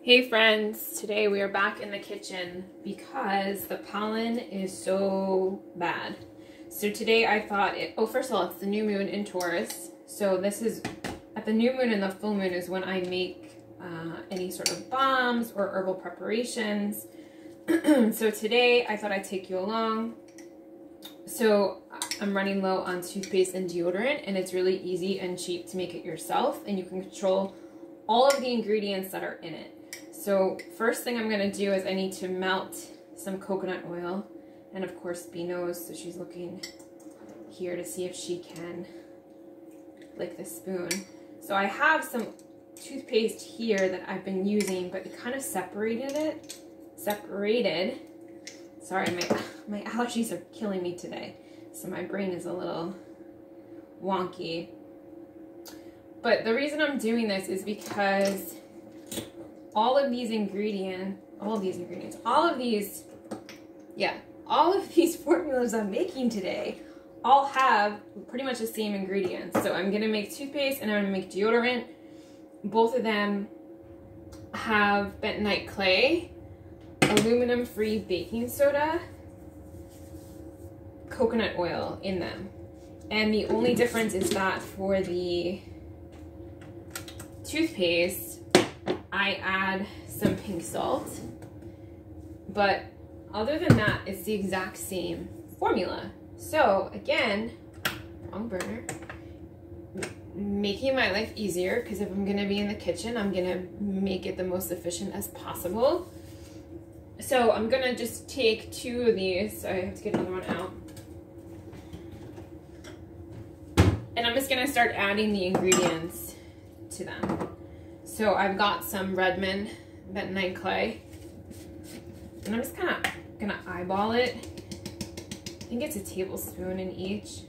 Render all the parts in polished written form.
Hey friends, today we are back in the kitchen because the pollen is so bad. So today I thought, first of all, it's the new moon in Taurus. So this is, at the new moon and the full moon is when I make any sort of balms or herbal preparations. So today I thought I'd take you along. So I'm running low on toothpaste and deodorant, and it's really easy and cheap to make it yourself, and you can control all of the ingredients that are in it. So first thing I'm going to do is I need to melt some coconut oil, and of course Bee knows, so she's looking here to see if she can lick the spoon. So I have some toothpaste here that I've been using, but it kind of separated. Sorry, my allergies are killing me today, so my brain is a little wonky. But the reason I'm doing this is because all of these formulas I'm making today all have pretty much the same ingredients. So I'm gonna make toothpaste and I'm gonna make deodorant. Both of them have bentonite clay, aluminum-free baking soda, coconut oil in them. And the only difference is that for the toothpaste, I add some pink salt, but other than that, it's the exact same formula. So again, wrong burner, making my life easier, because if I'm gonna be in the kitchen, I'm gonna make it the most efficient as possible. So I'm gonna just take 2 of these. I have to get another one out. And I'm just gonna start adding the ingredients to them. So I've got some Redmond bentonite clay, and I'm just kind of gonna eyeball it. I think it's a tablespoon in each.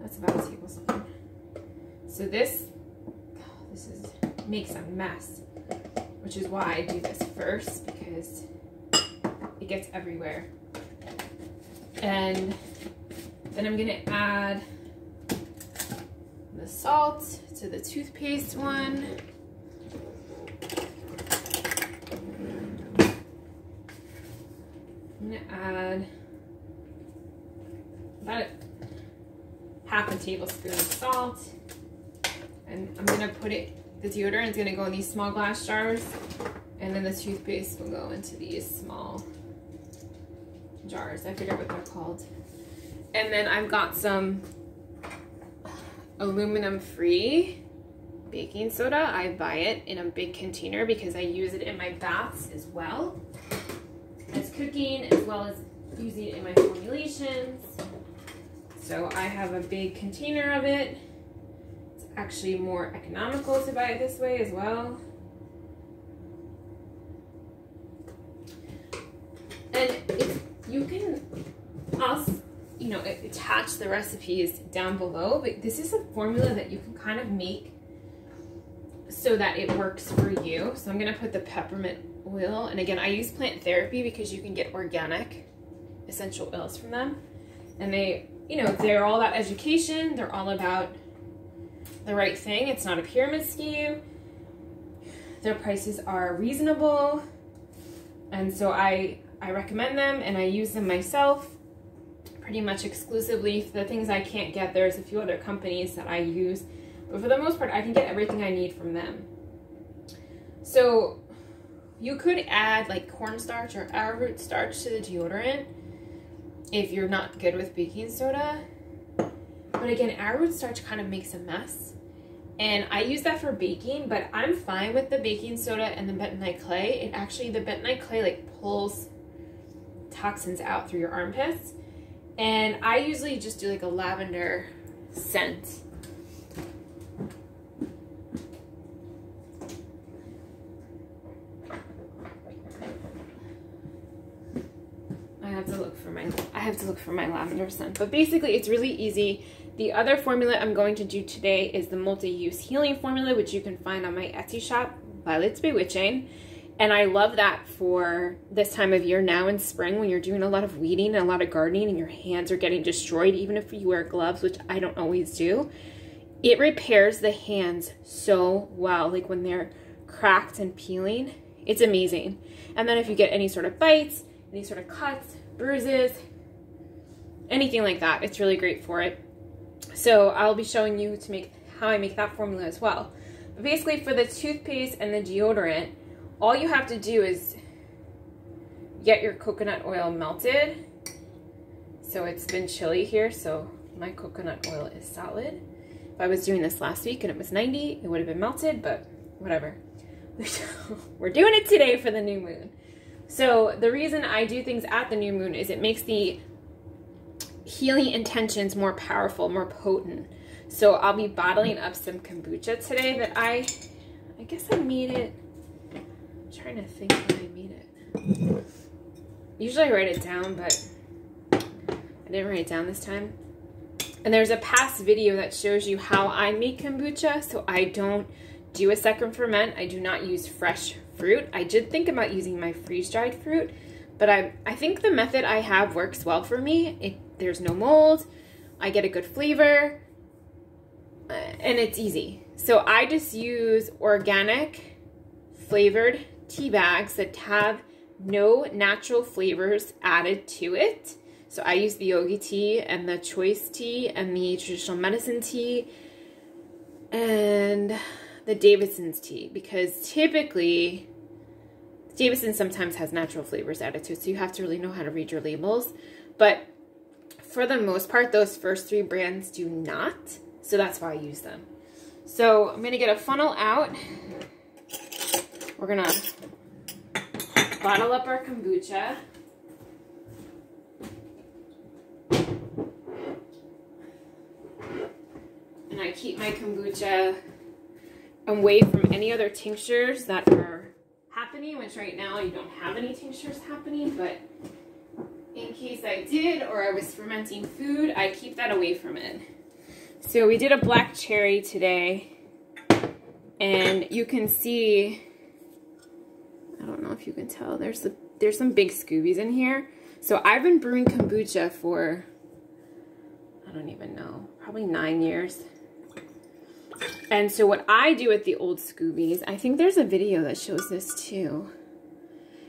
That's about a tablespoon. So this makes a mess, which is why I do this first, because it gets everywhere. And then I'm gonna add the salt to the toothpaste one. I'm gonna add about half a tablespoon of salt, and I'm gonna put it, the deodorant is gonna go in these small glass jars, and then the toothpaste will go into these small jars. I forget what they're called. And then I've got some aluminum-free baking soda. I buy it in a big container because I use it in my baths as well as cooking, as well as using it in my formulations. So I have a big container of it. It's actually more economical to buy it this way as well. And you can also, attach the recipes down below, but this is a formula that you can kind of make so that it works for you. So I'm gonna put the peppermint oil, and again, I use Plant Therapy because you can get organic essential oils from them. And they're all about education, they're all about the right thing. It's not a pyramid scheme. Their prices are reasonable, and so I recommend them, and I use them myself pretty much exclusively. For the things I can't get, there's a few other companies that I use, but for the most part I can get everything I need from them. So you could add like cornstarch or arrowroot starch to the deodorant if you're not good with baking soda, but again, arrowroot starch kind of makes a mess, and I use that for baking, but I'm fine with the baking soda and the bentonite clay. The bentonite clay like pulls toxins out through your armpits. And I usually just do like a lavender scent. I have to look for my lavender scent. But basically it's really easy. The other formula I'm going to do today is the multi-use healing formula, which you can find on my Etsy shop, Violet's Bewitching. And I love that for this time of year now in spring, when you're doing a lot of weeding and a lot of gardening and your hands are getting destroyed, even if you wear gloves, which I don't always do. It repairs the hands so well. Like when they're cracked and peeling. It's amazing. And then if you get any sort of bites, any sort of cuts, bruises, anything like that, it's really great for it. So I'll be showing you how I make that formula as well. But basically for the toothpaste and the deodorant, all you have to do is get your coconut oil melted. So it's been chilly here, so my coconut oil is solid. If I was doing this last week and it was 90, it would have been melted, but whatever. We're doing it today for the new moon. So the reason I do things at the new moon is it makes the healing intentions more powerful, more potent. So I'll be bottling up some kombucha today that I guess I made it. I'm trying to think when I made it. Usually I write it down, but I didn't write it down this time. And there's a past video that shows you how I make kombucha. So I don't do a second ferment. I do not use fresh fruit. I did think about using my freeze-dried fruit, but I think the method I have works well for me. There's no mold. I get a good flavor, and it's easy. So I just use organic flavored tea bags that have no natural flavors added to it. So I use the yogi tea and the choice tea and the traditional medicine tea and the Davidson's tea, because typically Davidson sometimes has natural flavors added to it, so you have to really know how to read your labels. But for the most part, those first three brands do not, so that's why I use them. So I'm gonna get a funnel out. We're gonna bottle up our kombucha. And I keep my kombucha away from any other tinctures that are happening, which right now you don't have any tinctures happening, but in case I did or I was fermenting food, I keep that away from it. So we did a black cherry today, and you can see, I don't know if you can tell, there's some big Scoobies in here. So I've been brewing kombucha for, I don't even know, probably 9 years. And so what I do with the old Scoobies, I think there's a video that shows this too,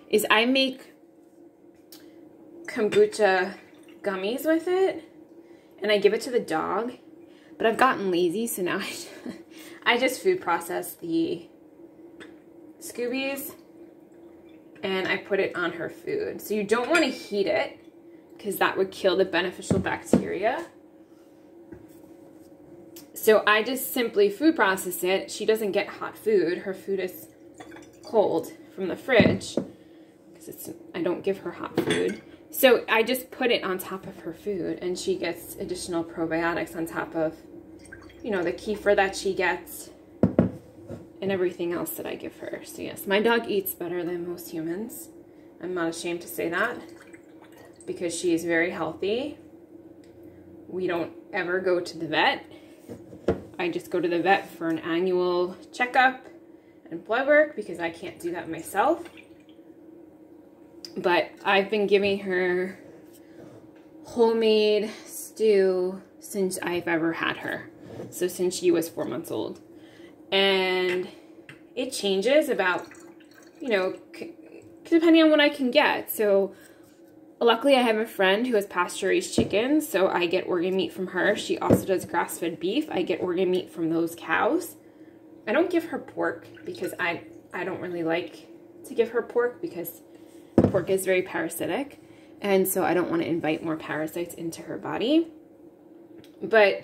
is I make kombucha gummies with it, and I give it to the dog. But I've gotten lazy, so now I just food process the Scoobies, and I put it on her food. So you don't want to heat it, because that would kill the beneficial bacteria. So I just simply food process it. She doesn't get hot food. Her food is cold from the fridge, because I don't give her hot food. So I just put it on top of her food, and she gets additional probiotics on top of, you know, the kefir that she gets and everything else that I give her. So yes, my dog eats better than most humans. I'm not ashamed to say that, because she is very healthy. We don't ever go to the vet. I just go to the vet for an annual checkup and blood work, because I can't do that myself. But I've been giving her homemade stew since I've ever had her. So since she was 4 months old. And it changes about, you know, depending on what I can get. So luckily I have a friend who has pasture-raised chickens, so I get organ meat from her. She also does grass-fed beef. I get organ meat from those cows. I don't give her pork, because I don't really like to give her pork, because pork is very parasitic, and so I don't want to invite more parasites into her body. But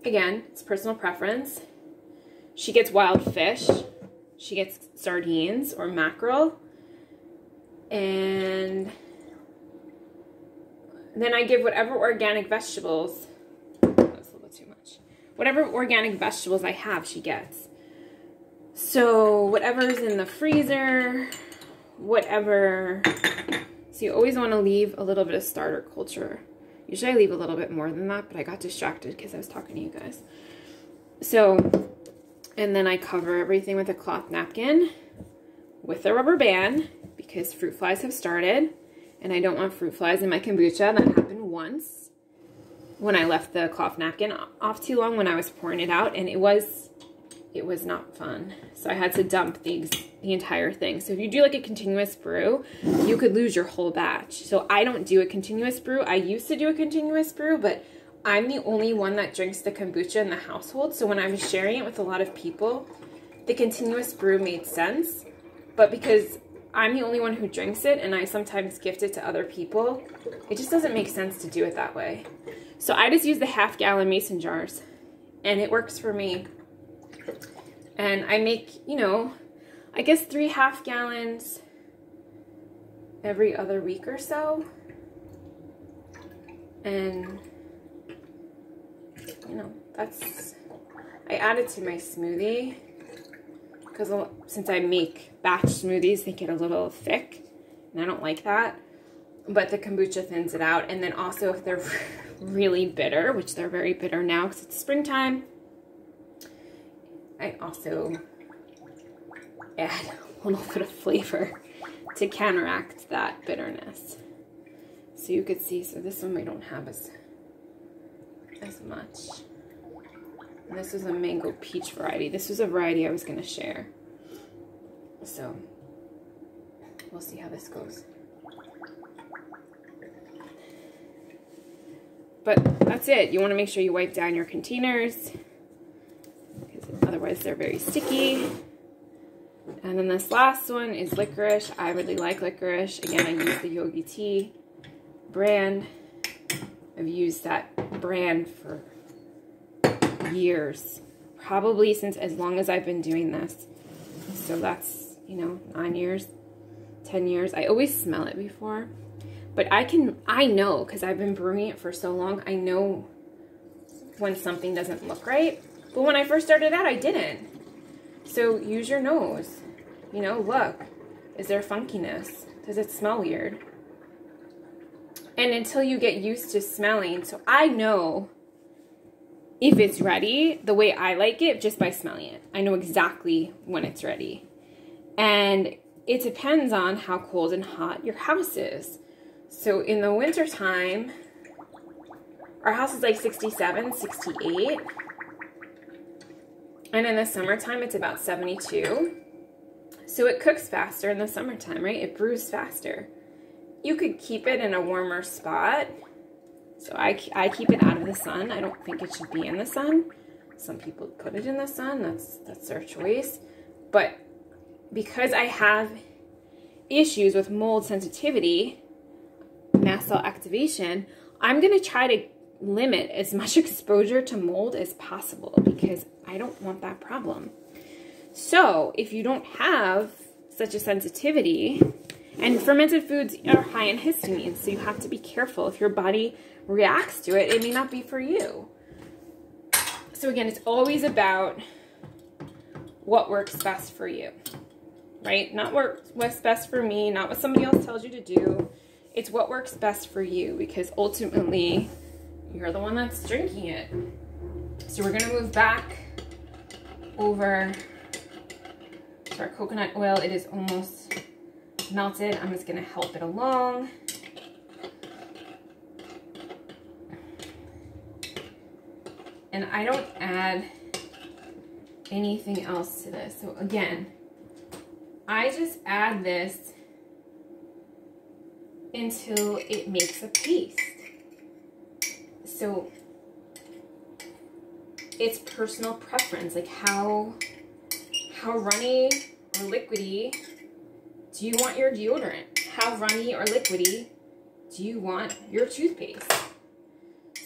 again, it's personal preference. She gets wild fish. She gets sardines or mackerel. And then I give whatever organic vegetables, that's a little bit too much. Whatever organic vegetables I have, she gets. So whatever's in the freezer, whatever. So you always want to leave a little bit of starter culture. Usually I leave a little bit more than that, but I got distracted because I was talking to you guys. So, and then I cover everything with a cloth napkin with a rubber band, because fruit flies have started, and I don't want fruit flies in my kombucha. That happened once when I left the cloth napkin off too long when I was pouring it out, and it was it was not fun. So I had to dump the entire thing. So if you do like a continuous brew, you could lose your whole batch. So I don't do a continuous brew. I used to do a continuous brew, but I'm the only one that drinks the kombucha in the household. So when I was sharing it with a lot of people, the continuous brew made sense. But because I'm the only one who drinks it and I sometimes gift it to other people, it just doesn't make sense to do it that way. So I just use the half-gallon mason jars and it works for me. And I make, you know, I guess 3 half-gallons every other week or so. And, you know, I add it to my smoothie. Because since I make batch smoothies, they get a little thick, and I don't like that. But the kombucha thins it out. And then also if they're really bitter, which they're very bitter now because it's springtime, I also add a little bit of flavor to counteract that bitterness. So you could see, so this one we don't have as much. And this is a mango peach variety. This was a variety I was going to share. So we'll see how this goes. But that's it. You want to make sure you wipe down your containers, because otherwise they're very sticky. And then this last one is licorice. I really like licorice. Again, I use the Yogi Tea brand. I've used that brand for years, probably since as long as I've been doing this. So that's, you know, 9 years, 10 years. I always smell it before, but I know, because I've been brewing it for so long, I know when something doesn't look right. But when I first started out, I didn't. So use your nose, you know, look, is there funkiness? Does it smell weird? And until you get used to smelling, so I know if it's ready the way I like it just by smelling it. I know exactly when it's ready. And it depends on how cold and hot your house is. So in the wintertime, our house is like 67, 68. And in the summertime, it's about 72. So it cooks faster in the summertime, right? It brews faster. You could keep it in a warmer spot. So I keep it out of the sun. I don't think it should be in the sun. Some people put it in the sun. That's their choice. But because I have issues with mold sensitivity, mast cell activation, I'm going to try to limit as much exposure to mold as possible because I don't want that problem. So if you don't have such a sensitivity, and fermented foods are high in histamine, so you have to be careful. If your body reacts to it, it may not be for you. So again, it's always about what works best for you, right? Not what's best for me, not what somebody else tells you to do. It's what works best for you, because ultimately you're the one that's drinking it. So we're gonna move back over to our coconut oil. It is almost melted. I'm just gonna help it along. And I don't add anything else to this. So again, I just add this until it makes a paste. So it's personal preference, like how runny or liquidy do you want your deodorant? How runny or liquidy do you want your toothpaste?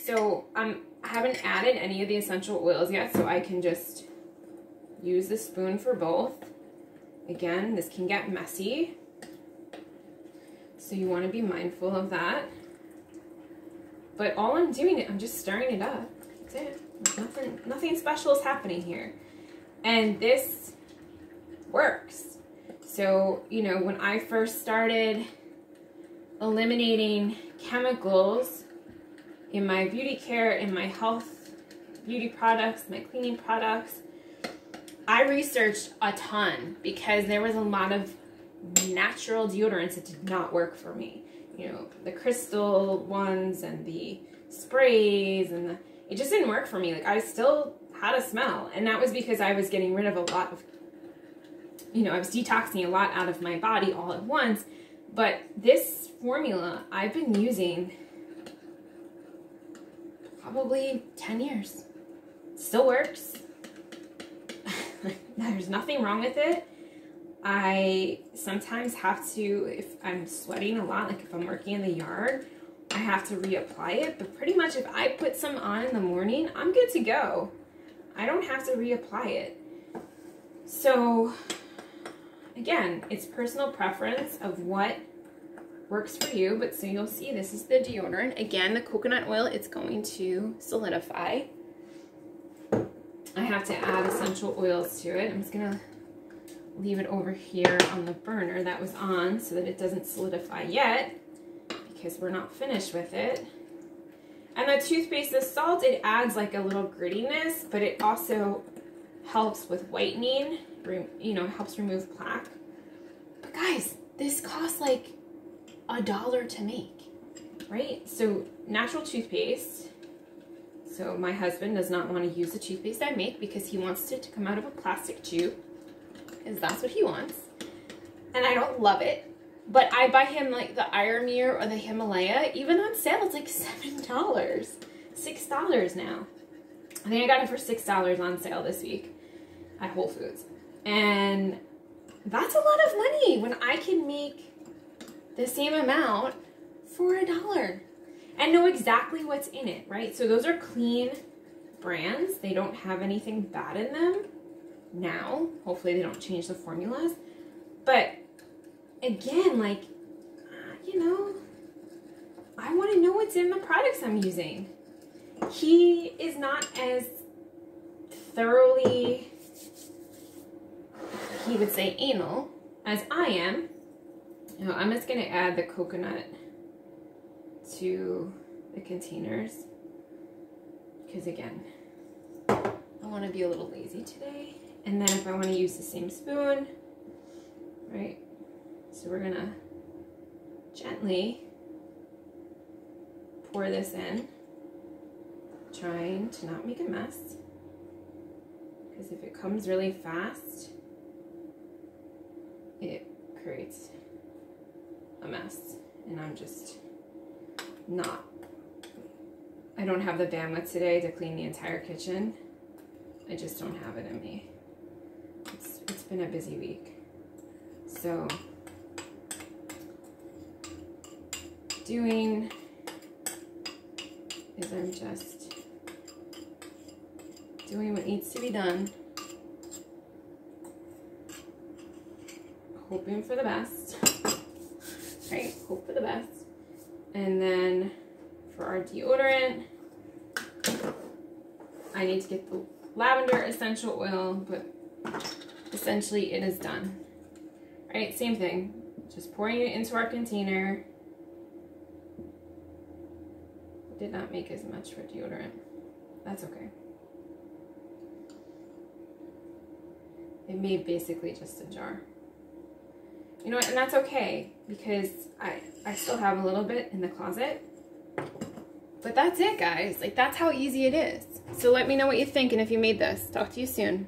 So I haven't added any of the essential oils yet, so I can just use the spoon for both. Again, this can get messy, so you want to be mindful of that. But all I'm doing, I'm just stirring it up. That's it. Nothing special is happening here. And this works. So, you know, when I first started eliminating chemicals in my beauty care, in my health beauty products, my cleaning products, I researched a ton because there was a lot of natural deodorants that did not work for me. You know, the crystal ones and the sprays, and it just didn't work for me. Like, I still had a smell. And that was because I was getting rid of a lot of, you know, I was detoxing a lot out of my body all at once. But this formula I've been using probably 10 years. Still works. There's nothing wrong with it. I sometimes have to, if I'm sweating a lot, like if I'm working in the yard, I have to reapply it. But pretty much if I put some on in the morning, I'm good to go. I don't have to reapply it. So again, it's personal preference of what works for you. But so you'll see this is the deodorant. Again, the coconut oil, it's going to solidify. I have to add essential oils to it. I'm just gonna leave it over here on the burner that was on so that it doesn't solidify yet because we're not finished with it. And the toothpaste, the salt, it adds like a little grittiness, but it also helps with whitening, you know, helps remove plaque. But guys, this costs like $1 to make, right? So natural toothpaste. So my husband does not want to use the toothpaste I make because he wants it to come out of a plastic tube, because that's what he wants. And I don't love it. But I buy him like the Iremir or the Himalaya. Even on sale, it's like $7. $6 now. I think I got it for $6 on sale this week at Whole Foods. And that's a lot of money when I can make the same amount for $1. And know exactly what's in it, right? So those are clean brands. They don't have anything bad in them now. Hopefully they don't change the formulas. But again, like, you know, I want to know what's in the products I'm using. He is not as thoroughly, he would say, anal as I am. Now, I'm just going to add the coconut to the containers because again, I want to be a little lazy today. And then if I want to use the same spoon, right? So we're gonna gently pour this in, trying to not make a mess, because if it comes really fast, it creates a mess. And I'm just not, I don't have the bandwidth today to clean the entire kitchen. I just don't have it in me. It's been a busy week. So doing is I'm just doing what needs to be done, hoping for the best, right? Hope for the best. And then for our deodorant, I need to get the lavender essential oil, but essentially it is done. Right, same thing. Just pouring it into our container. Did not make as much for deodorant. That's okay. It made basically just a jar. You know what, and that's okay, because I still have a little bit in the closet. But that's it, guys. Like, that's how easy it is. So let me know what you think and if you made this. Talk to you soon.